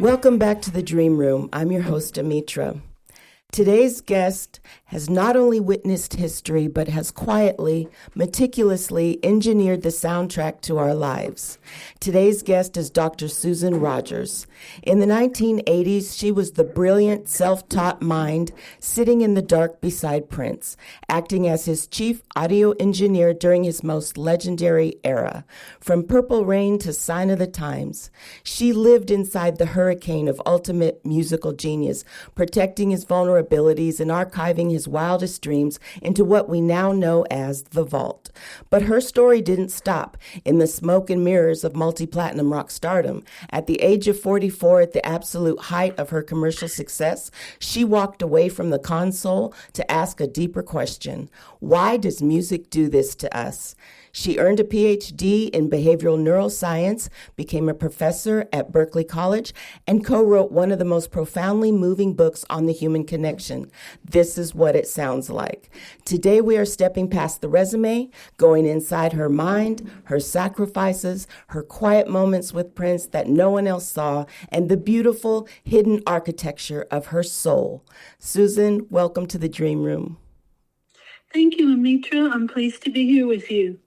Welcome back to the Dream Room. I'm your host, Amitra. Today's guest has not only witnessed history, but has quietly, meticulously engineered the soundtrack to our lives. Today's guest is Dr. Susan Rogers. In the 1980s, she was the brilliant, self-taught mind sitting in the dark beside Prince, acting as his chief audio engineer during his most legendary era. From Purple Rain to Sign of the Times, she lived inside the hurricane of ultimate musical genius, protecting his vulnerabilities and archiving his wildest dreams into what we now know as the vault. But her story didn't stop in the smoke and mirrors of multi-platinum rock stardom. At the age of 44, at the absolute height of her commercial success, she walked away from the console to ask a deeper question. Why does music do this to us? She earned a PhD in behavioral neuroscience, became a professor at Berkeley College, and co-wrote one of the most profoundly moving books on the human connection. This is what it sounds like. Today we are stepping past the resume, going inside her mind, her sacrifices, her quiet moments with Prince that no one else saw, and the beautiful hidden architecture of her soul. Susan, welcome to the Dream Room. Thank you, Amitra. I'm pleased to be here with you.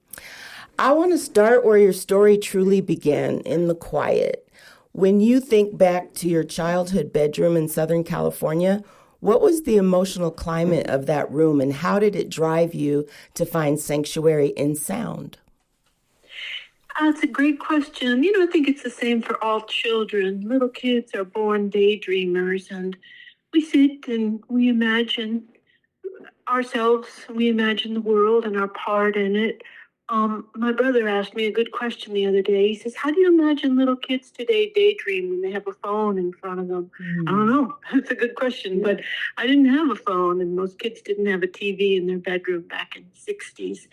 I want to start where your story truly began, in the quiet. When you think back to your childhood bedroom in Southern California, what was the emotional climate of that room, and how did it drive you to find sanctuary in sound? That's a great question. I think it's the same for all children. Little kids are born daydreamers, and we sit and we imagine ourselves, we imagine the world and our part in it. My brother asked me a good question the other day. He says, how do you imagine little kids today daydream when they have a phone in front of them? I don't know. That's a good question. But I didn't have a phone, and most kids didn't have a TV in their bedroom back in the 60s.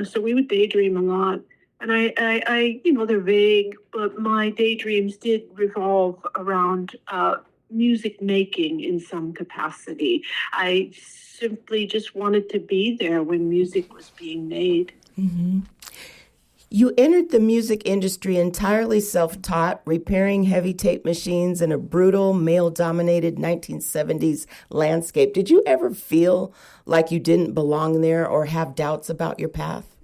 So we would daydream a lot. And I they're vague, but my daydreams did revolve around music making in some capacity. I simply just wanted to be there when music was being made. Mm-hmm. You entered the music industry entirely self-taught, repairing heavy tape machines in a brutal, male-dominated 1970s landscape. Did you ever feel like you didn't belong there or have doubts about your path?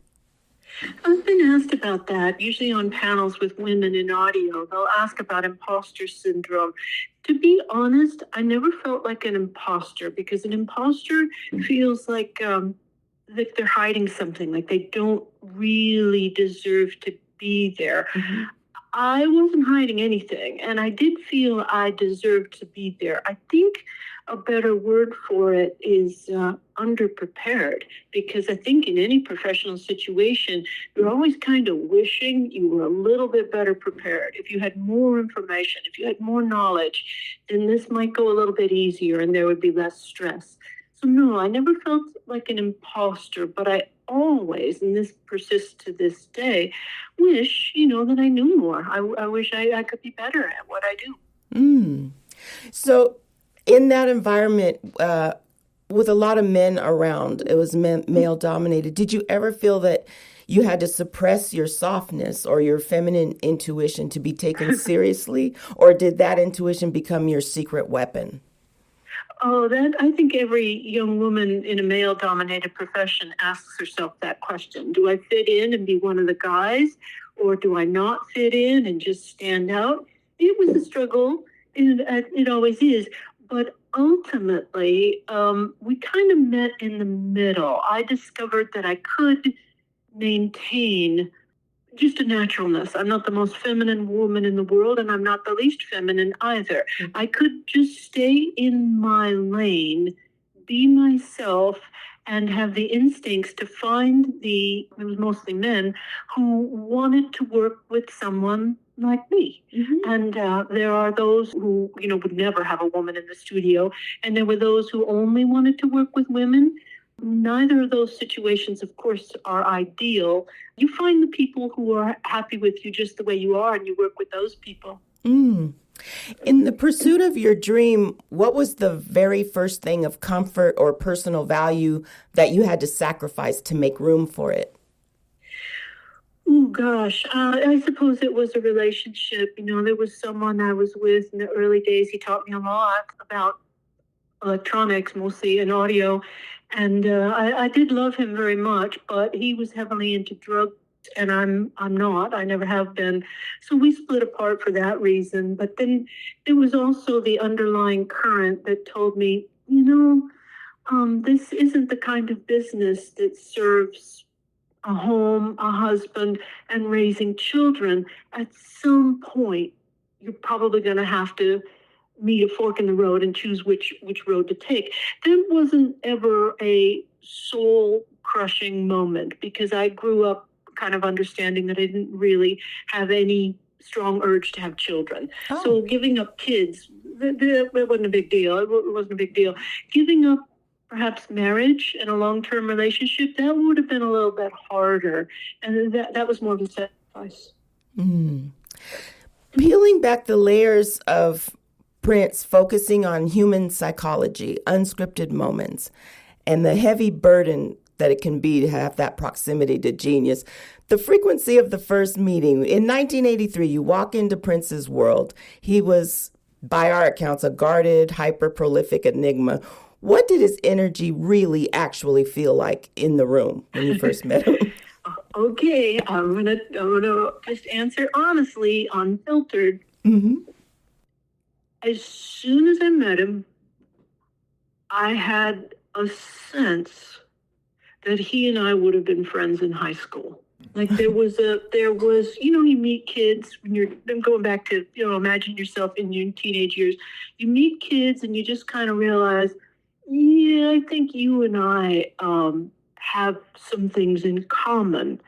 I've been asked about that, usually on panels with women in audio. They'll ask about imposter syndrome. To be honest, I never felt like an imposter, because an imposter feels like they're hiding something, like they don't really deserve to be there. Mm-hmm. I wasn't hiding anything, and I did feel I deserved to be there. I think a better word for it is underprepared, because I think in any professional situation, you're always kind of wishing you were a little bit better prepared. If you had more information, if you had more knowledge, then this might go a little bit easier and there would be less stress. So no, I never felt like an imposter, but I always, and this persists to this day, wish, that I knew more. I wish I could be better at what I do. So in that environment, with a lot of men around, it was male dominated. Did you ever feel that you had to suppress your softness or your feminine intuition to be taken seriously? Or did that intuition become your secret weapon? Oh, I think every young woman in a male-dominated profession asks herself that question. Do I fit in and be one of the guys, or do I not fit in and just stand out? It was a struggle, and it always is. But ultimately, we kind of met in the middle. I discovered that I could maintain just a naturalness. I'm not the most feminine woman in the world, and I'm not the least feminine either. Mm-hmm. I could just stay in my lane, be myself, and have the instincts to find it was mostly men, who wanted to work with someone like me. Mm-hmm. And there are those who, would never have a woman in the studio, and there were those who only wanted to work with women. Neither of those situations, of course, are ideal. You find the people who are happy with you just the way you are, and you work with those people. In the pursuit of your dream, what was the very first thing of comfort or personal value that you had to sacrifice to make room for it? gosh, I suppose it was a relationship. There was someone I was with in the early days. He taught me a lot about electronics, mostly in audio. And I did love him very much, but he was heavily into drugs, and I'm not. I never have been. So we split apart for that reason. But then there was also the underlying current that told me, this isn't the kind of business that serves a home, a husband, and raising children. At some point, you're probably going to have to meet a fork in the road and choose which road to take. There wasn't ever a soul crushing moment because I grew up kind of understanding that I didn't really have any strong urge to have children. Oh. So giving up kids, it wasn't a big deal. It wasn't a big deal. Giving up perhaps marriage and a long-term relationship, that would have been a little bit harder. And that was more of a sacrifice. Peeling back the layers of Prince, focusing on human psychology, unscripted moments, and the heavy burden that it can be to have that proximity to genius. The frequency of the first meeting. In 1983, you walk into Prince's world. He was, by our accounts, a guarded, hyper-prolific enigma. What did his energy really actually feel like in the room when you first met him? Okay, I'm gonna just answer honestly, unfiltered. Mm-hmm. As soon as I met him, I had a sense that he and I would have been friends in high school. Like there was, you meet kids when I'm going back to, imagine yourself in your teenage years. You meet kids and you just kind of realize, yeah, I think you and I have some things in common.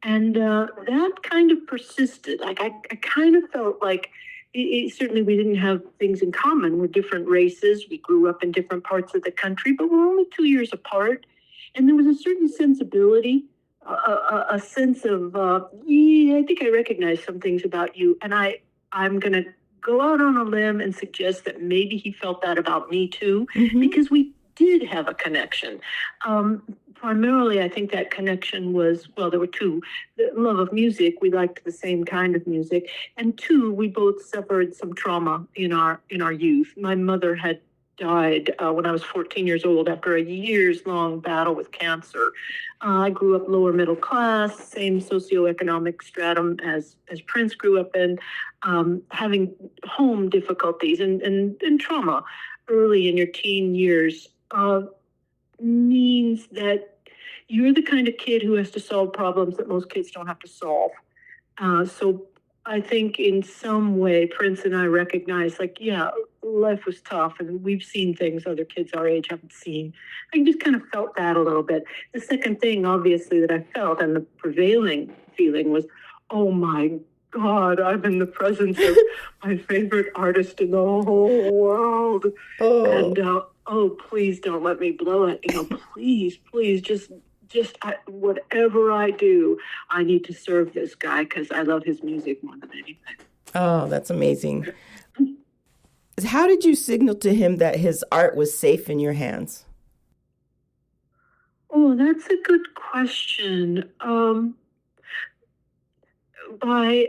And that kind of persisted. Like I kind of felt like, certainly we didn't have things in common. We're different races. We grew up in different parts of the country, but we're only 2 years apart. And there was a certain sensibility, a sense of, I think I recognize some things about you. And I'm going to go out on a limb and suggest that maybe he felt that about me too, because we did have a connection. Primarily, I think that connection was, there were two. The love of music, we liked the same kind of music. And two, we both suffered some trauma in our youth. My mother had died when I was 14 years old after a years-long battle with cancer. I grew up lower middle class, same socioeconomic stratum as Prince grew up in, having home difficulties and trauma early in your teen years. Means that you're the kind of kid who has to solve problems that most kids don't have to solve. So I think in some way, Prince and I recognize, life was tough and we've seen things other kids our age haven't seen. I just kind of felt that a little bit. The second thing, obviously, that I felt and the prevailing feeling was, oh my God, I'm in the presence of my favorite artist in the whole world. And please don't let me blow it. Please, just whatever I do, I need to serve this guy because I love his music more than anything. Oh, that's amazing. How did you signal to him that his art was safe in your hands? Oh, that's a good question. By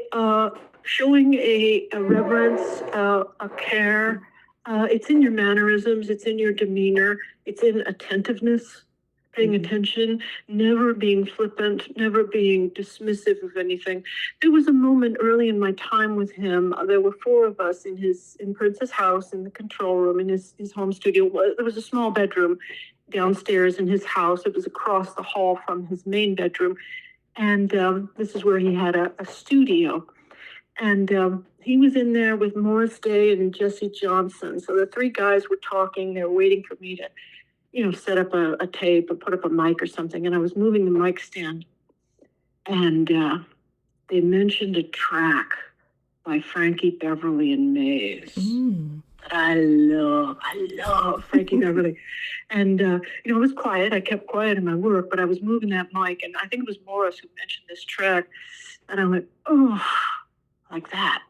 showing a reverence, a care. It's in your mannerisms, it's in your demeanor, it's in attentiveness, paying attention, never being flippant, never being dismissive of anything. There was a moment early in my time with him. There were four of us in Prince's house, in the control room, in his home studio. There was a small bedroom downstairs in his house. It was across the hall from his main bedroom. And this is where he had a studio. And he was in there with Morris Day and Jesse Johnson. So the three guys were talking. They were waiting for me to, set up a tape or put up a mic or something. And I was moving the mic stand. And they mentioned a track by Frankie Beverly and Mays. That I love Frankie Beverly. And, I was quiet. I kept quiet in my work, but I was moving that mic. And I think it was Morris who mentioned this track. And I went, oh, like that.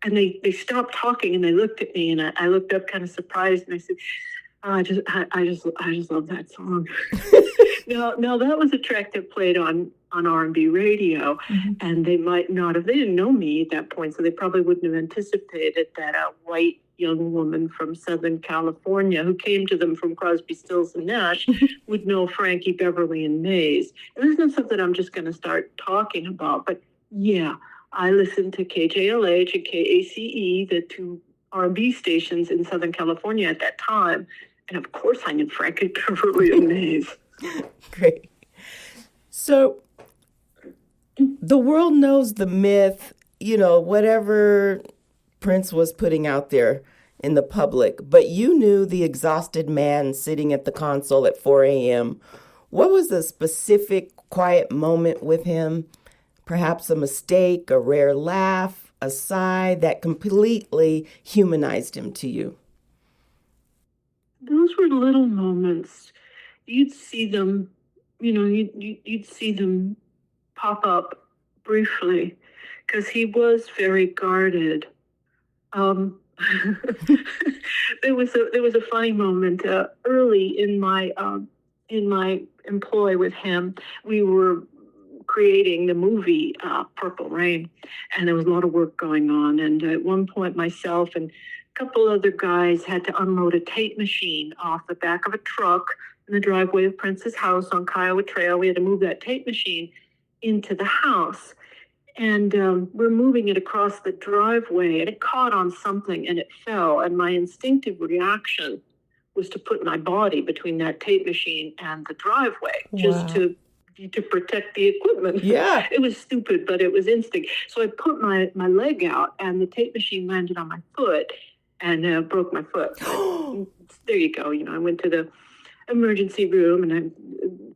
And they stopped talking and they looked at me and I looked up kind of surprised and I said, oh, I just love that song. Now that was a track that played on on R&B radio, and they didn't know me at that point, so they probably wouldn't have anticipated that a white young woman from Southern California who came to them from Crosby, Stills and Nash would know Frankie Beverly and Mays. And this is not something I'm just going to start talking about, but yeah, I listened to KJLH and KACE, the two R&B stations in Southern California at that time, and of course I knew Frankie Beverly and Mays. Great. So the world knows the myth, whatever Prince was putting out there in the public, but you knew the exhausted man sitting at the console at 4 a.m. What was the specific quiet moment with him? Perhaps a mistake, a rare laugh, a sigh that completely humanized him to you? Those were little moments. You'd see them, you'd see them pop up briefly because he was very guarded. There was a funny moment early in my employ with him. We were creating the movie Purple Rain, and there was a lot of work going on. And at one point, myself and a couple other guys had to unload a tape machine off the back of a truck in the driveway of Prince's house on Kiowa Trail. We had to move that tape machine into the house. And we're moving it across the driveway, and it caught on something, and it fell. And my instinctive reaction was to put my body between that tape machine and the driveway, just to protect the equipment. Yeah. It was stupid, but it was instinct. So I put my leg out, and the tape machine landed on my foot and broke my foot. There you go. I went to the emergency room, and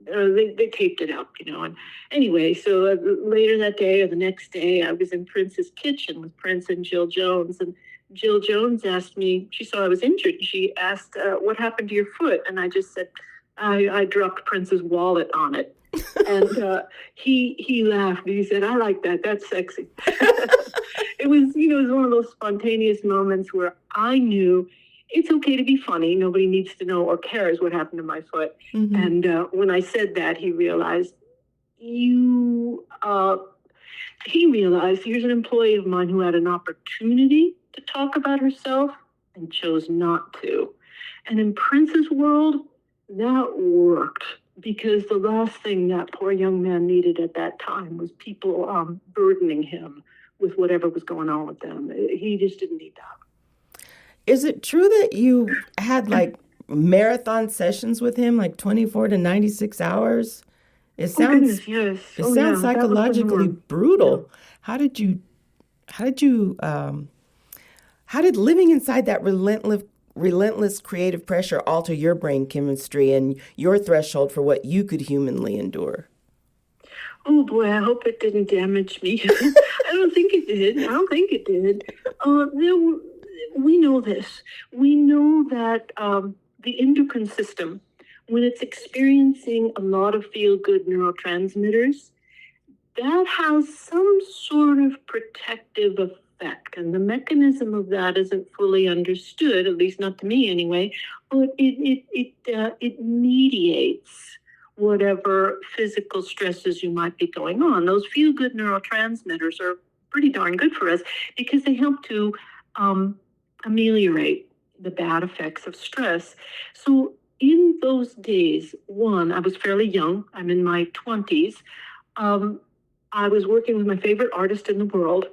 they taped it up, And anyway, so later that day or the next day, I was in Prince's kitchen with Prince and Jill Jones. And Jill Jones asked me, she saw I was injured, and she asked, what happened to your foot? And I just said, I dropped Prince's wallet on it. And he laughed. He said, I like that. That's sexy. It was one of those spontaneous moments where I knew it's okay to be funny. Nobody needs to know or cares what happened to my foot. And when I said that, he realized, here's an employee of mine who had an opportunity to talk about herself and chose not to. And in Prince's world, that worked, because the last thing that poor young man needed at that time was people burdening him with whatever was going on with them. He just didn't need that. Is it true that you had marathon sessions with him, 24 to 96 hours? It sounds, yes. It sounds psychologically brutal. Yeah. How did living inside that relentless creative pressure alter your brain chemistry and your threshold for what you could humanly endure? Oh boy, I hope it didn't damage me. I don't think it did. We know this. We know that the endocrine system, when it's experiencing a lot of feel-good neurotransmitters, that has some sort of protective effect. And the mechanism of that isn't fully understood, at least not to me anyway, but it mediates whatever physical stresses you might be going on. Those feel-good neurotransmitters are pretty darn good for us because they help to ameliorate the bad effects of stress. So in those days, I was fairly young. I'm in my 20s. I was working with my favorite artist in the world.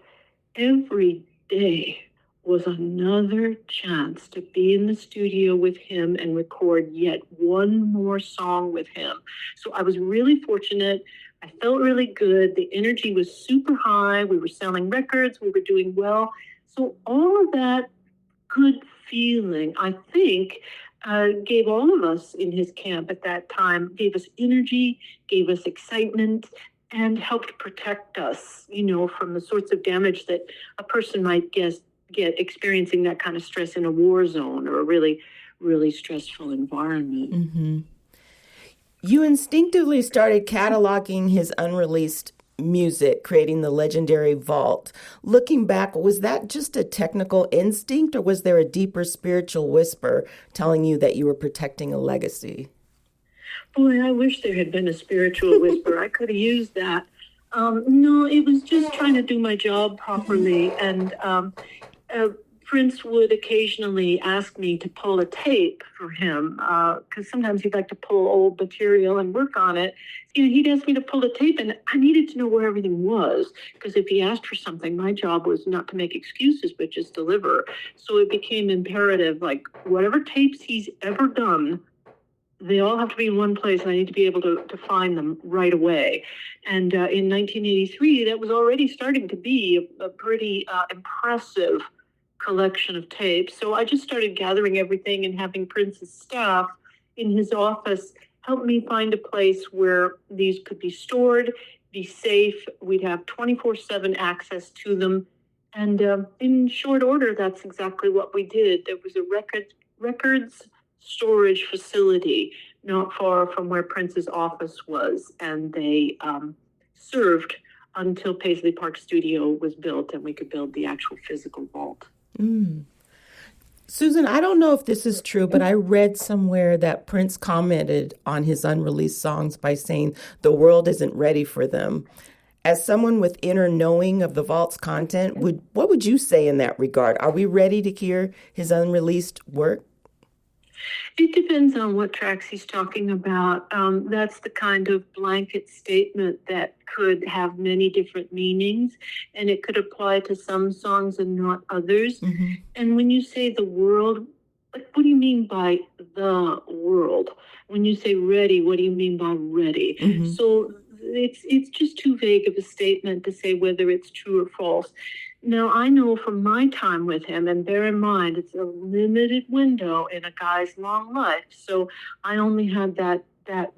Every day was another chance to be in the studio with him and record yet one more song with him. So I was really fortunate. I felt really good. The energy was super high. We were selling records. We were doing well. So all of that good feeling, I think, gave all of us in his camp at that time, gave us energy, gave us excitement, and helped protect us, from the sorts of damage that a person might get experiencing that kind of stress in a war zone or a really, really stressful environment. Mm-hmm. You instinctively started cataloging his unreleased music, creating the legendary vault. Looking back, was that just a technical instinct, or was there a deeper spiritual whisper telling you that you were protecting a legacy? Boy, I wish there had been a spiritual whisper. I could have used that. No, it was just trying to do my job properly. And uh, Prince would occasionally ask me to pull a tape for him because sometimes he'd like to pull old material and work on it. You know, he'd ask me to pull a tape, and I needed to know where everything was because if he asked for something, my job was not to make excuses but just deliver. So it became imperative, like whatever tapes he's ever done, they all have to be in one place, and I need to be able to find them right away. And in 1983, that was already starting to be a pretty impressive collection of tapes. So I just started gathering everything and having Prince's staff in his office help me find a place where these could be stored, be safe. We'd have 24/7 access to them. And in short order, that's exactly what we did. There was a records storage facility not far from where Prince's office was, and they served until Paisley Park Studio was built and we could build the actual physical vault. Mm. Susan, I don't know if this is true, but I read somewhere that Prince commented on his unreleased songs by saying the world isn't ready for them. As someone with inner knowing of the vault's content, what would you say in that regard? Are we ready to hear his unreleased work? It depends on what tracks he's talking about. That's the kind of blanket statement that could have many different meanings, and it could apply to some songs and not others. Mm-hmm. And when you say the world, what do you mean by the world? When you say ready, what do you mean by ready? Mm-hmm. So it's just too vague of a statement to say whether it's true or false. Now, I know from my time with him, and bear in mind, it's a limited window in a guy's long life, so I only had that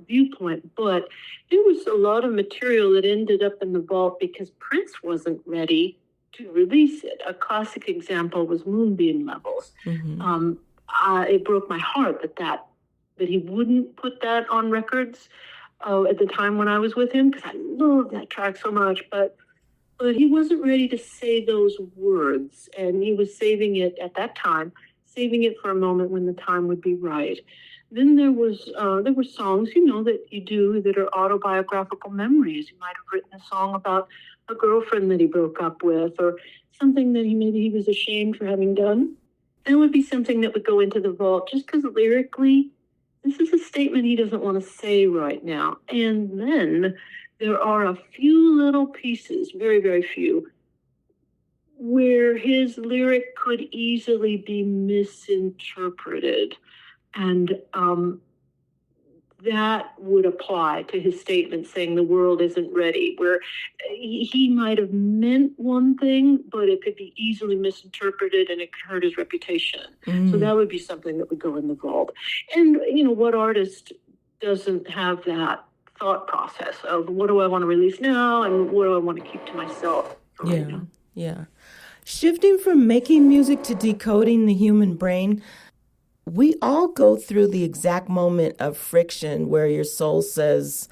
viewpoint, but there was a lot of material that ended up in the vault because Prince wasn't ready to release it. A classic example was Moonbeam Levels. Mm-hmm. It broke my heart that he wouldn't put that on records at the time when I was with him, because I loved that track so much, but he wasn't ready to say those words, and he was saving it at that time, saving it for a moment when the time would be right. Then there were songs, that you do that are autobiographical memories. You might have written a song about a girlfriend that he broke up with, or something that he was ashamed for having done. That would be something that would go into the vault, just because lyrically, this is a statement he doesn't want to say right now. And then there are a few little pieces, very, very few, where his lyric could easily be misinterpreted. And that would apply to his statement saying the world isn't ready, where he might have meant one thing, but it could be easily misinterpreted and it could hurt his reputation. So that would be something that would go in the vault. And, what artist doesn't have that thought process of what do I want to release now and what do I want to keep to myself right now? Yeah. Shifting from making music to decoding the human brain, we all go through the exact moment of friction where your soul says,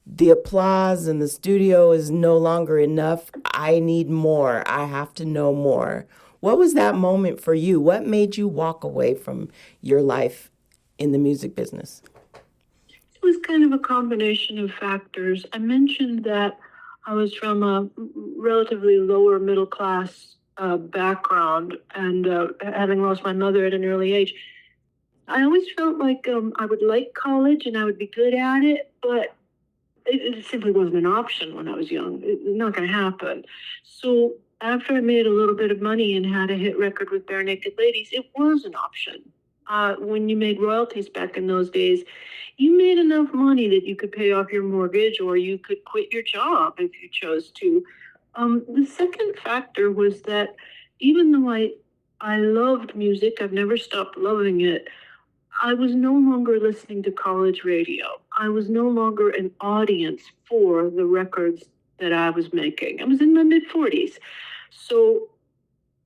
the applause in the studio is no longer enough. I need more. I have to know more. What was that moment for you? What made you walk away from your life in the music business? It was kind of a combination of factors. I mentioned that I was from a relatively lower middle class background, and having lost my mother at an early age, I always felt like I would like college and I would be good at it, but it simply wasn't an option when I was young. It's not going to happen. So after I made a little bit of money and had a hit record with Bare Naked Ladies, it was an option. When you made royalties back in those days, you made enough money that you could pay off your mortgage or you could quit your job if you chose to. The second factor was that even though I loved music, I've never stopped loving it, I was no longer listening to college radio. I was no longer an audience for the records that I was making. I was in my mid-40s. So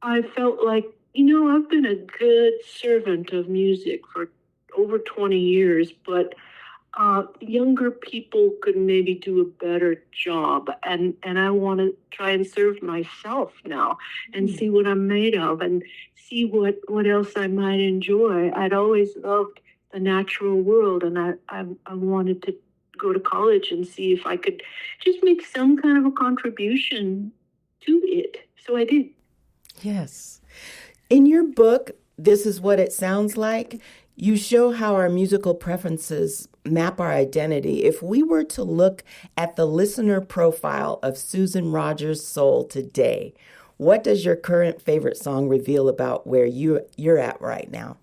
I felt like, I've been a good servant of music for over 20 years, but younger people could maybe do a better job. And I want to try and serve myself now and see what I'm made of and see what else I might enjoy. I'd always loved the natural world, and I wanted to go to college and see if I could just make some kind of a contribution to it. So I did. Yes. In your book, This Is What It Sounds Like, you show how our musical preferences map our identity. If we were to look at the listener profile of Susan Rogers' soul today, what does your current favorite song reveal about where you're at right now?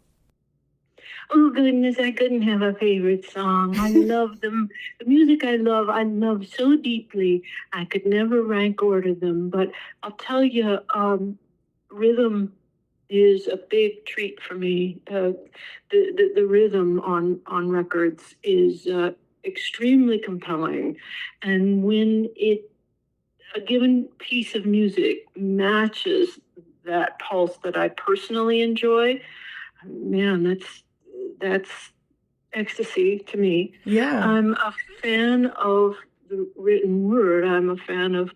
Oh, goodness, I couldn't have a favorite song. I love them. The music I love so deeply. I could never rank order them. But I'll tell you, rhythm is a big treat for me. The rhythm on records is extremely compelling. And when a given piece of music matches that pulse that I personally enjoy, man, that's ecstasy to me. Yeah. I'm a fan of the written word. I'm a fan of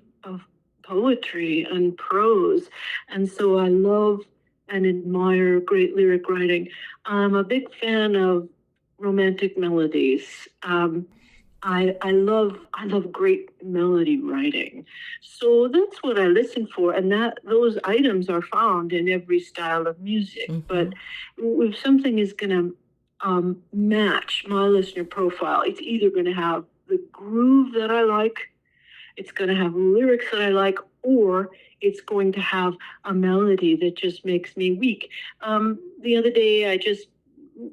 poetry and prose. And so I love and admire great lyric writing. I'm a big fan of romantic melodies. I love great melody writing. So that's what I listen for, and those items are found in every style of music. Mm-hmm. But if something is going to match my listener profile, it's either going to have the groove that I like, it's going to have lyrics that I like, or it's going to have a melody that just makes me weak. The other day, I just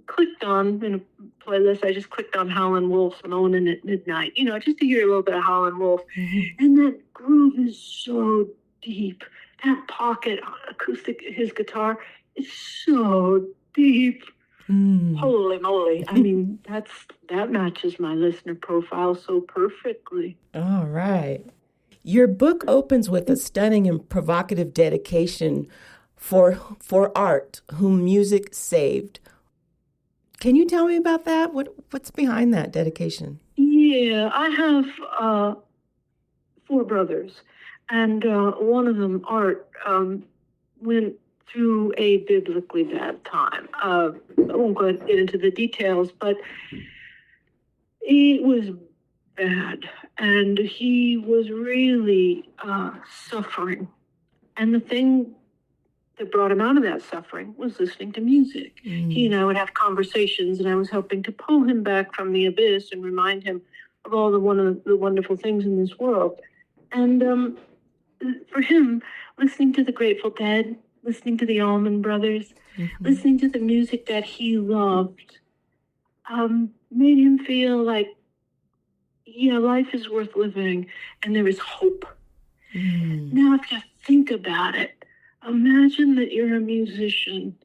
clicked on in a playlist. I just clicked on Howlin' Wolf's "Moanin' at Midnight," just to hear a little bit of Howlin' Wolf. Mm-hmm. And that groove is so deep. That pocket acoustic, his guitar is so deep. Holy moly. I mean, that matches my listener profile so perfectly. All right. Your book opens with a stunning and provocative dedication for art, whom music saved. Can you tell me about that? What's behind that dedication? Yeah, I have 4 brothers, and one of them, Art, went through a biblically bad time. I won't go ahead and get into the details, but it was bad, and he was really suffering. And the thing that brought him out of that suffering was listening to music. He and I would have conversations, and I was helping to pull him back from the abyss and remind him of all the wonderful things in this world. And for him, listening to the Grateful Dead, listening to the Allman Brothers, listening to the music that he loved, made him feel like, life is worth living and there is hope. Now, if you think about it, imagine that you're a musician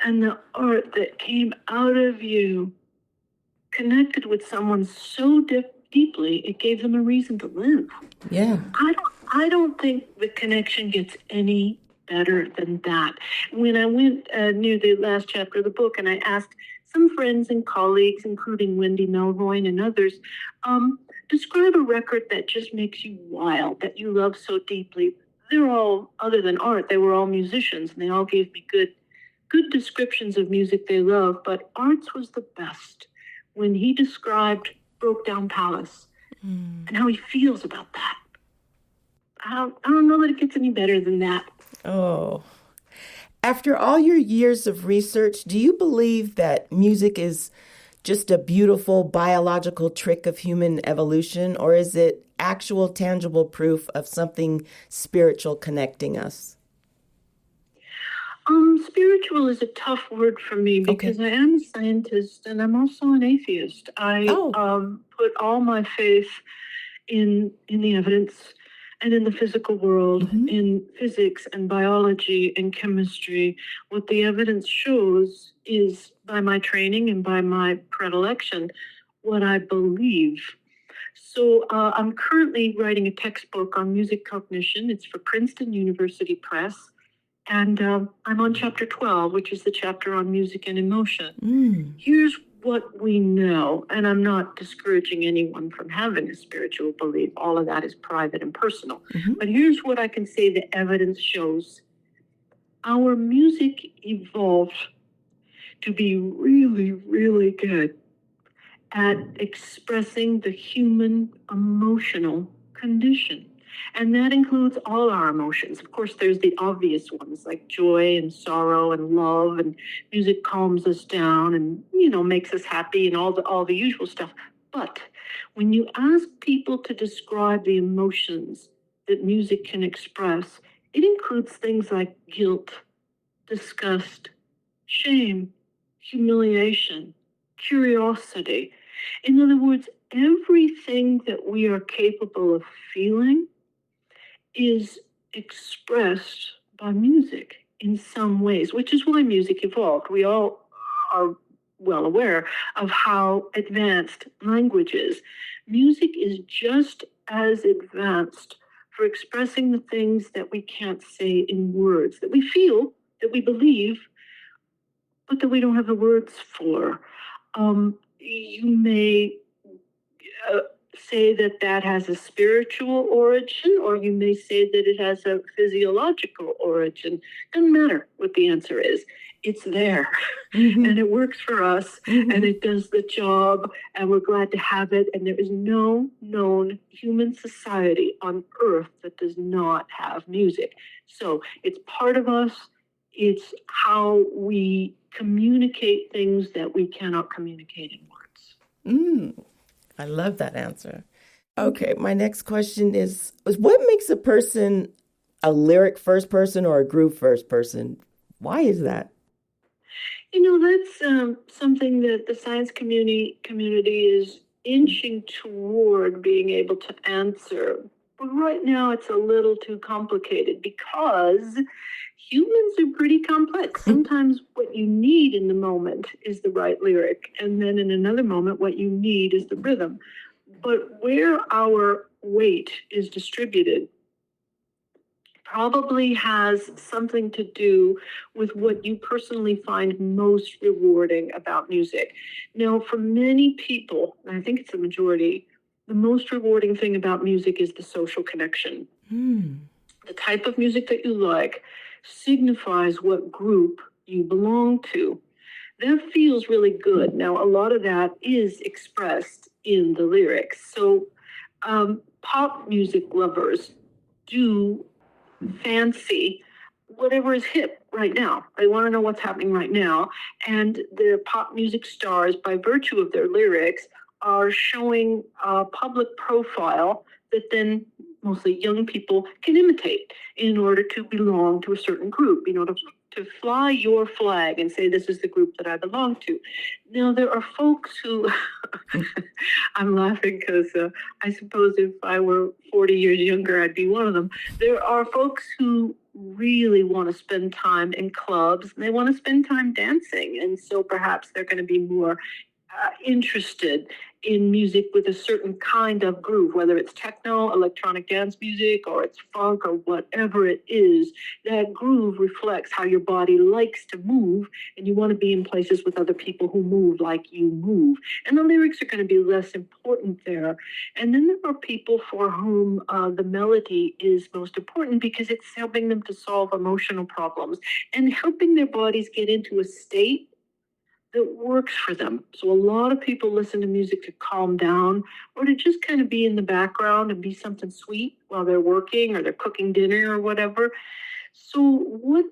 and the art that came out of you connected with someone so deeply, it gave them a reason to live. Yeah. I don't think the connection gets any better than that. When I went near the last chapter of the book and I asked some friends and colleagues, including Wendy Melvoin and others, describe a record that just makes you wild, that you love so deeply. They're all, other than Art, they were all musicians, and they all gave me good descriptions of music they love, but Art's was the best when he described Broke Down Palace and how he feels about that. I don't know that it gets any better than that. Oh. After all your years of research, do you believe that music is just a beautiful biological trick of human evolution, or is it actual tangible proof of something spiritual connecting us? Spiritual is a tough word for me because I am a scientist and I'm also an atheist. I put all my faith in the evidence and in the physical world, in physics and biology and chemistry. What the evidence shows is, by my training and by my predilection, what I believe. So I'm currently writing a textbook on music cognition. It's for Princeton University Press. And I'm on chapter 12, which is the chapter on music and emotion. Here's what we know, and I'm not discouraging anyone from having a spiritual belief. All of that is private and personal. But here's what I can say the evidence shows. Our music evolved to be really, really good at expressing the human emotional condition. And that includes all our emotions. Of course, there's the obvious ones like joy and sorrow and love, and music calms us down and, makes us happy and all the usual stuff. But when you ask people to describe the emotions that music can express, it includes things like guilt, disgust, shame, humiliation, curiosity. In other words, everything that we are capable of feeling is expressed by music in some ways, which is why music evolved. We all are well aware of how advanced language is. Music is just as advanced for expressing the things that we can't say in words, that we feel, that we believe, but that we don't have the words for. You may say that has a spiritual origin, or you may say that it has a physiological origin. Doesn't matter what the answer is. It's there, and it works for us, and it does the job, and we're glad to have it. And there is no known human society on earth that does not have music. So it's part of us. It's how we communicate things that we cannot communicate in words. I love that answer. Okay, my next question is what makes a person a lyric first person or a groove first person? Why is that? That's something that the science community is inching toward being able to answer. But right now, it's a little too complicated because humans are pretty complex. Sometimes what you need in the moment is the right lyric, and then in another moment, what you need is the rhythm. But where our weight is distributed probably has something to do with what you personally find most rewarding about music. Now, for many people, and I think it's the majority, the most rewarding thing about music is the social connection. The type of music that you like signifies what group you belong to. That feels really good. Now, a lot of that is expressed in the lyrics. So pop music lovers do fancy whatever is hip right now. They want to know what's happening right now. And the pop music stars, by virtue of their lyrics, are showing a public profile that then mostly young people can imitate in order to belong to a certain group, to fly your flag and say, this is the group that I belong to. Now, there are folks who, I'm laughing because I suppose if I were 40 years younger, I'd be one of them. There are folks who really want to spend time in clubs and they want to spend time dancing. And so perhaps they're going to be more interested in music with a certain kind of groove, whether it's techno, electronic dance music, or it's funk, or whatever it is. That groove reflects how your body likes to move, and you want to be in places with other people who move like you move. And the lyrics are going to be less important there. And then there are people for whom the melody is most important because it's helping them to solve emotional problems and helping their bodies get into a state that works for them. So a lot of people listen to music to calm down or to just kind of be in the background and be something sweet while they're working or they're cooking dinner or whatever. So what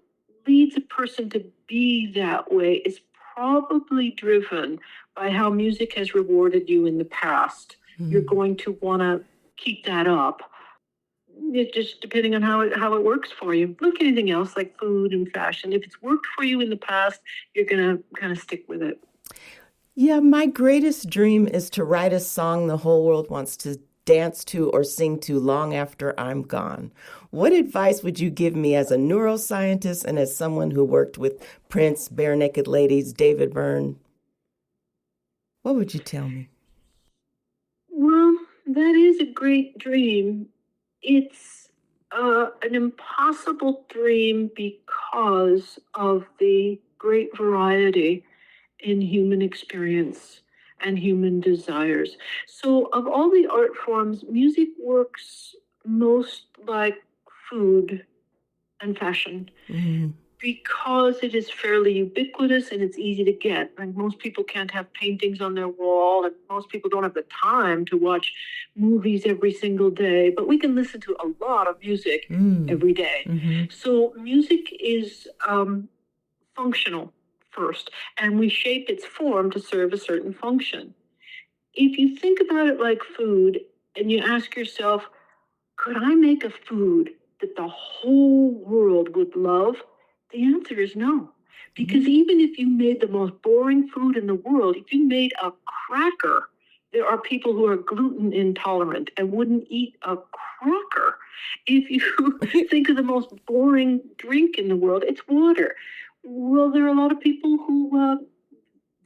leads a person to be that way is probably driven by how music has rewarded you in the past. You're going to want to keep that up. It just depending on how it works for you. Like anything else, like food and fashion, if it's worked for you in the past, you're going to kind of stick with it. Yeah, my greatest dream is to write a song the whole world wants to dance to or sing to long after I'm gone. What advice would you give me as a neuroscientist and as someone who worked with Prince, Bare Naked Ladies, David Byrne? What would you tell me? Well, that is a great dream. It's an impossible dream because of the great variety in human experience and human desires. So, of all the art forms, music works most like food and fashion. because it is fairly ubiquitous and it's easy to get. Like most people can't have paintings on their wall, and most people don't have the time to watch movies every single day, but we can listen to a lot of music every day. Mm-hmm. So music is functional first, and we shape its form to serve a certain function. If you think about it like food and you ask yourself, could I make a food that the whole world would love? The answer is no. Because even if you made the most boring food in the world, if you made a cracker, there are people who are gluten intolerant and wouldn't eat a cracker. If you think of the most boring drink in the world, it's water. Well, there are a lot of people who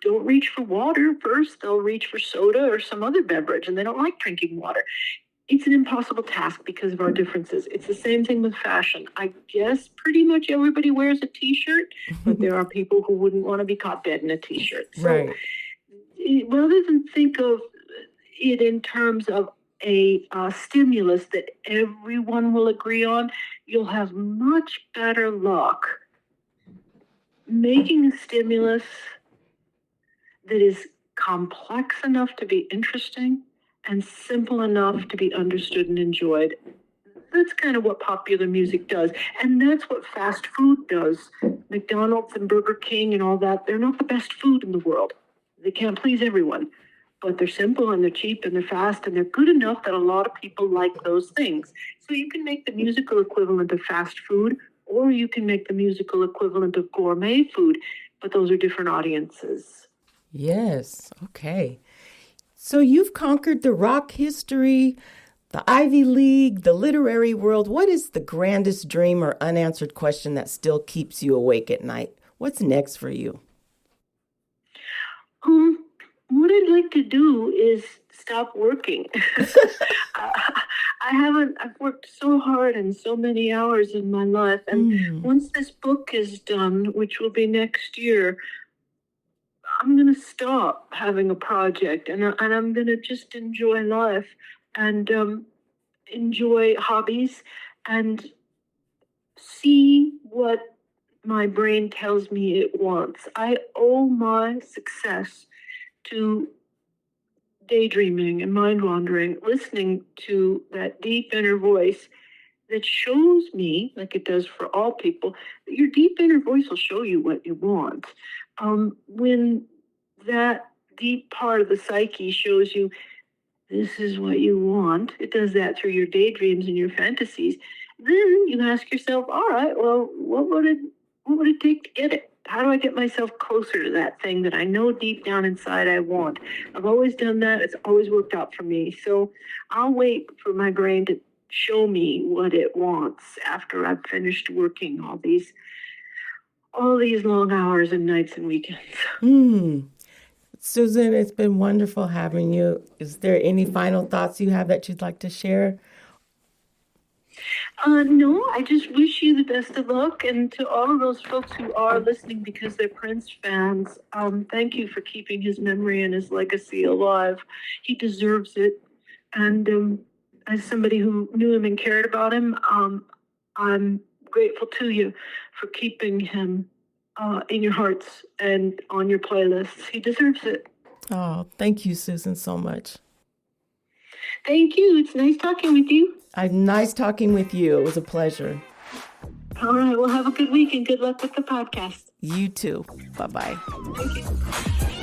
don't reach for water first. They'll reach for soda or some other beverage, and they don't like drinking water. It's an impossible task because of our differences. It's the same thing with fashion. I guess pretty much everybody wears a T-shirt, but there are people who wouldn't want to be caught dead in a T-shirt. So right. Rather than think of it in terms of a stimulus that everyone will agree on, you'll have much better luck making a stimulus that is complex enough to be interesting and simple enough to be understood and enjoyed. That's kind of what popular music does. And that's what fast food does. McDonald's and Burger King and all that, they're not the best food in the world. They can't please everyone. But they're simple and they're cheap and they're fast and they're good enough that a lot of people like those things. So you can make the musical equivalent of fast food, or you can make the musical equivalent of gourmet food. But those are different audiences. Yes. Okay. So you've conquered the rock history, the Ivy League, the literary world. What is the grandest dream or unanswered question that still keeps you awake at night? What's next for you? What I'd like to do is stop working. I've worked so hard and so many hours in my life. And once this book is done, which will be next year, I'm going to stop having a project and I'm going to just enjoy life and enjoy hobbies and see what my brain tells me it wants. I owe my success to daydreaming and mind wandering, listening to that deep inner voice that shows me, like it does for all people, that your deep inner voice will show you what you want. When that deep part of the psyche shows you this is what you want, it does that through your daydreams and your fantasies, then you ask yourself, all right, well, what would it take to get it? How do I get myself closer to that thing that I know deep down inside I want? I've always done that. It's always worked out for me. So I'll wait for my brain to show me what it wants after I've finished working all these long hours and nights and weekends. Susan, it's been wonderful having you. Is there any final thoughts you have that you'd like to share? No, I just wish you the best of luck. And to all of those folks who are listening because they're Prince fans, thank you for keeping his memory and his legacy alive. He deserves it. And as somebody who knew him and cared about him, I'm grateful to you for keeping him in your hearts and on your playlists. He deserves it. Oh, thank you, Susan, so much. Thank you. It's nice talking with you. Nice talking with you. It was a pleasure. All right. Well, have a good week and good luck with the podcast. You too. Bye-bye. Thank you.